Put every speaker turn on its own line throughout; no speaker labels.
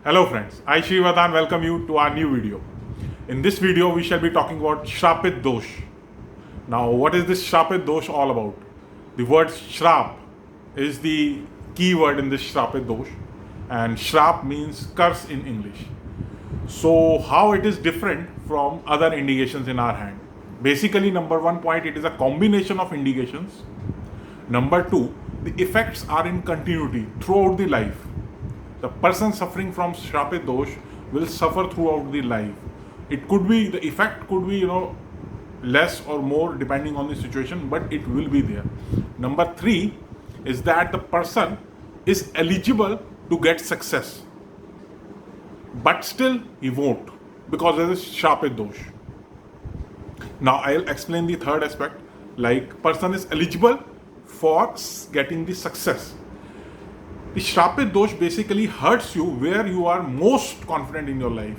Hello friends, I Shrivadan welcome you to our new video. In this video we shall be talking about Shrapit Dosh. Now what is this Shrapit Dosh all about? The word Shrap is the key word in this Shrapit Dosh, and Shrap means curse in English. So how it is different from other indications in our hand? Basically, number one point, it is a combination of indications. Number two, the effects are in continuity throughout the life. The person suffering from Shrapit Dosh will suffer throughout the life. It could be, the effect could be, less or more depending on the situation, but it will be there. Number three is that the person is eligible to get success, but still he won't because there is Shrapit Dosh. Now I'll explain the third aspect, like person is eligible for getting the success. The Shrapit Dosh basically hurts you where you are most confident in your life,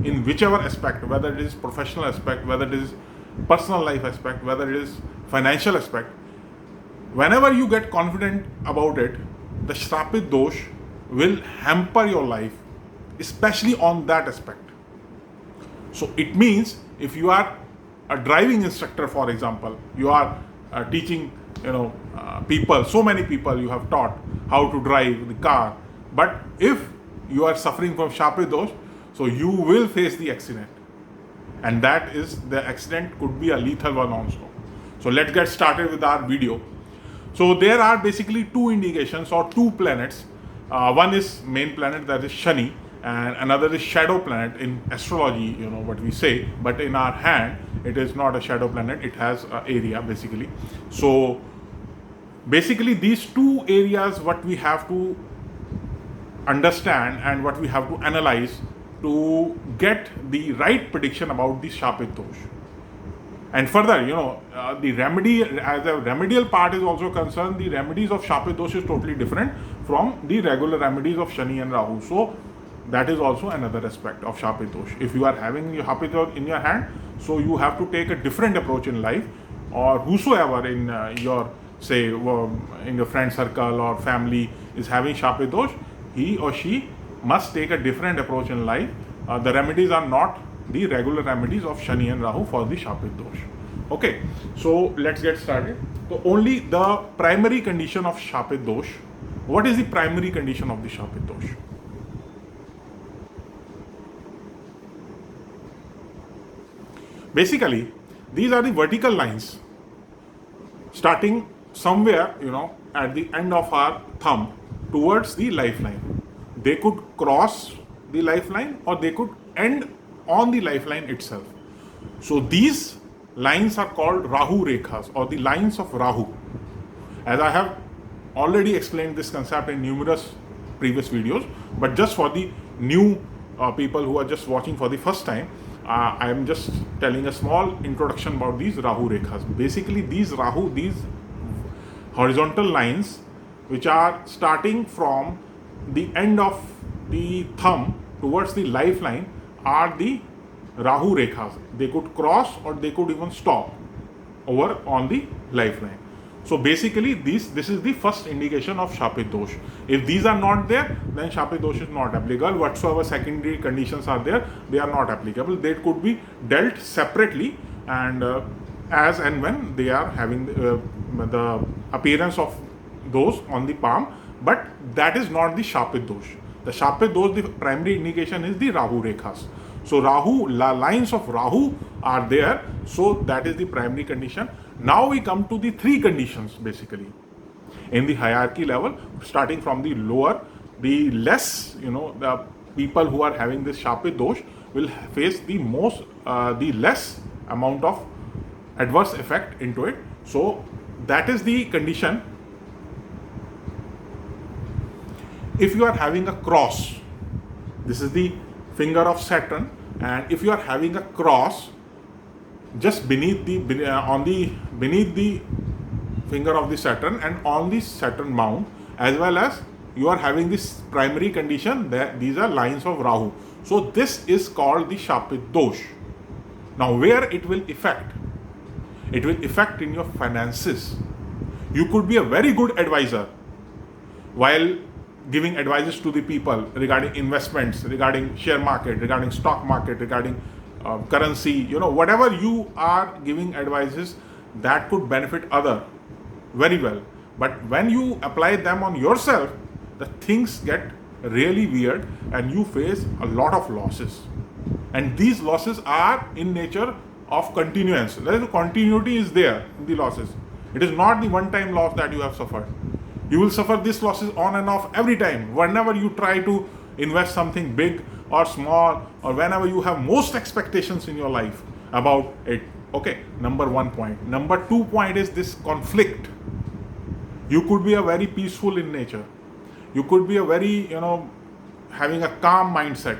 in whichever aspect, whether it is professional aspect, whether it is personal life aspect, whether it is financial aspect. Whenever you get confident about it, the Shrapit Dosh will hamper your life, especially on that aspect. So it means if you are a driving instructor, for example, you are teaching people, so many people you have taught how to drive the car, but if you are suffering from Shrapit Dosh, so you will face the accident, and that is, the accident could be a lethal one also. So let's get started with our video. So there are basically two indications or two planets. One is main planet, that is Shani, and another is shadow planet in astrology, what we say, but in our hand it is not a shadow planet, it has an area basically. So basically these two areas what we have to understand and what we have to analyze to get the right prediction about the Shrapit Dosh. And further, the remedy, as a remedial part is also concerned, the remedies of Shrapit Dosh is totally different from the regular remedies of Shani and Rahu. So that is also another aspect of Shrapit Dosh. If you are having your Shrapit Dosh in your hand, so you have to take a different approach in life, or whosoever in your, say, in your friend circle or family is having Shrapit Dosh, he or she must take a different approach in life. The remedies are not the regular remedies of Shani and Rahu for the Shrapit Dosh. Okay, so let's get started. So only the primary condition of Shrapit Dosh. What is the primary condition of the Shrapit Dosh? Basically, these are the vertical lines starting somewhere, at the end of our thumb towards the lifeline. They could cross the lifeline or they could end on the lifeline itself. So these lines are called Rahu Rekhas, or the lines of Rahu. As I have already explained this concept in numerous previous videos, but just for the new people who are just watching for the first time, I am just telling a small introduction about these Rahu Rekhas. Basically these Rahu, these horizontal lines which are starting from the end of the thumb towards the lifeline are the Rahu Rekhas. They could cross or they could even stop over on the lifeline. So basically this is the first indication of Shrapit Dosh. If these are not there, then Shrapit Dosh is not applicable. Whatsoever secondary conditions are there, they are not applicable. They could be dealt separately and as and when they are having the appearance of those on the palm, but that is not the Shrapit Dosh. The Shrapit Dosh, the primary indication is the Rahu Rekhas. So lines of Rahu are there, so that is the primary condition. Now we come to the three conditions basically in the hierarchy level, starting from the lower, the less, the people who are having this Shrapit Dosh will face the less amount of adverse effect into it. So that is the condition. If you are having a cross, this is the finger of Saturn, and if you are having a cross just beneath the finger of the Saturn and on the Saturn mount, as well as you are having this primary condition, that these are lines of Rahu. So this is called the Shrapit Dosh. Now where it will affect? It will affect in your finances. You could be a very good advisor while giving advices to the people regarding investments, regarding share market, regarding stock market, regarding currency, whatever you are giving advices that could benefit other very well. But when you apply them on yourself, the things get really weird and you face a lot of losses. And these losses are in nature of continuance. The continuity is there in the losses. It is not the one-time loss that you have suffered. You will suffer these losses on and off every time. Whenever you try to invest something big or small, or whenever you have most expectations in your life about it. Okay, number 1 point. Number 2 point is this conflict. You could be a very peaceful in nature. You could be a very, having a calm mindset,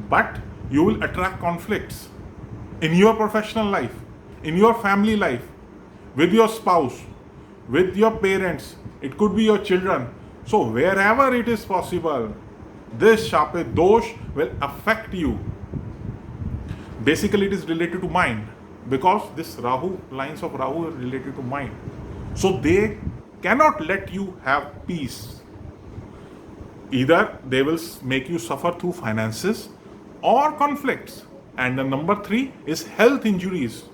but you will attract conflicts in your professional life, in your family life, with your spouse, with your parents. It could be your children. So wherever it is possible, this Shapit Dosh will affect you. Basically, it is related to mind, because this Rahu, lines of Rahu are related to mind. So they cannot let you have peace. Either they will make you suffer through finances or conflicts. And the number 3 is health injuries.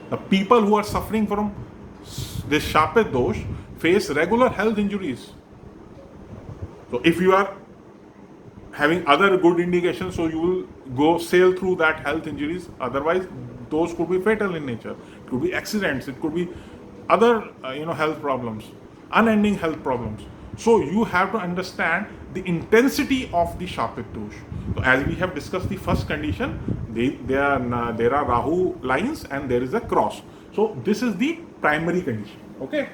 The people who are suffering from this Shapit Dosh face regular health injuries. So if you are having other good indications, so you will go sail through that health injuries. Otherwise, those could be fatal in nature. It could be accidents. It could be other health problems, unending health problems. So you have to understand the intensity of the Shapit Dosh. So as we have discussed the first condition, there are Rahu lines and there is a cross. So this is the primary condition. Okay.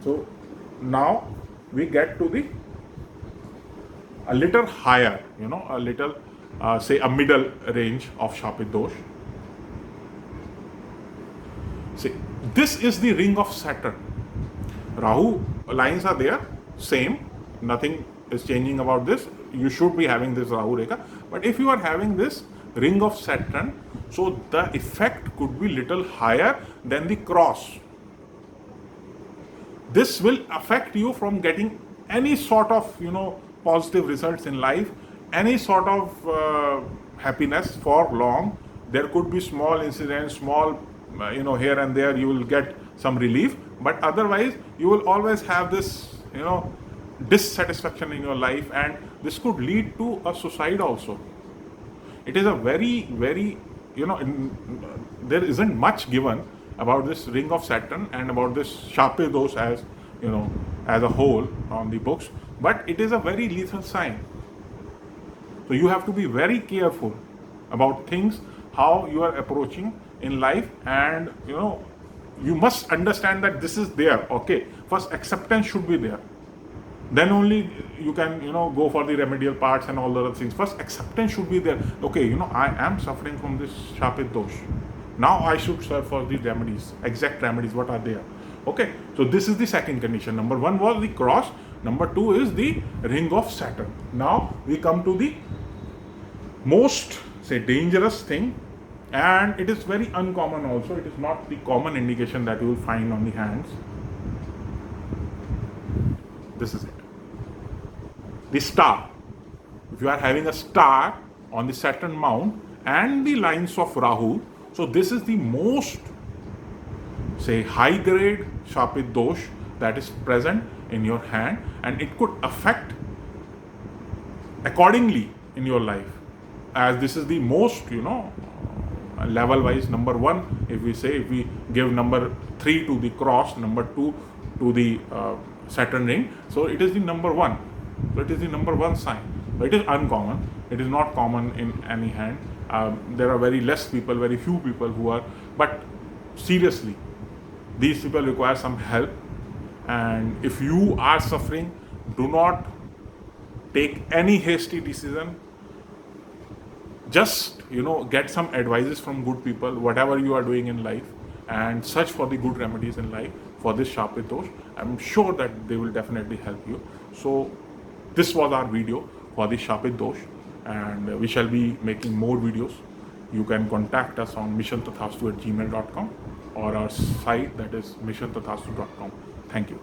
So now we get to a little higher, a little, say a middle range of Shapit Dosh. See, this is the ring of Saturn. Rahu lines are there, same, nothing is changing about this. You should be having this Rahu Rekha. But if you are having this ring of Saturn, so the effect could be little higher than the cross. This will affect you from getting any sort of, positive results in life, any sort of happiness for long. There could be small incidents, small, here and there you will get some relief, but otherwise you will always have this, dissatisfaction in your life, and this could lead to a suicide also. It is a very, very, there isn't much given about this ring of Saturn and about this Shapit Dosh as, as a whole on the books, but it is a very lethal sign. So you have to be very careful about things, how you are approaching in life, and you must understand that this is there. Okay, first acceptance should be there, then only you can go for the remedial parts and all the other things. First acceptance should be there. Okay, I am suffering from this Shapit Dosh. Now I should search for the remedies, exact remedies, what are there. Okay, so this is the second condition. Number 1 was the cross, number 2 is the ring of Saturn. Now we come to the most, say, dangerous thing, and it is very uncommon also. It is not the common indication that you will find on the hands. This is it. The star. If you are having a star on the Saturn mount and the lines of Rahu, so this is the most, say, high grade Shapit Dosh that is present in your hand, and it could affect accordingly in your life, as this is the most, level wise. Number 1, if we give number 3 to the cross, number 2 to the Saturn ring, so it is the number 1. So it is the number 1 sign. So it is uncommon. It is not common in any hand. There are very few people who are, but seriously, these people require some help. And if you are suffering, do not take any hasty decision. Just get some advices from good people, whatever you are doing in life, and search for the good remedies in life for this Shapit Dosh. I'm sure that they will definitely help you. So this was our video for the Shapit Dosh, and we shall be making more videos. You can contact us on missiontathastu@gmail.com or our site, that is missiontathastu.com. Thank you.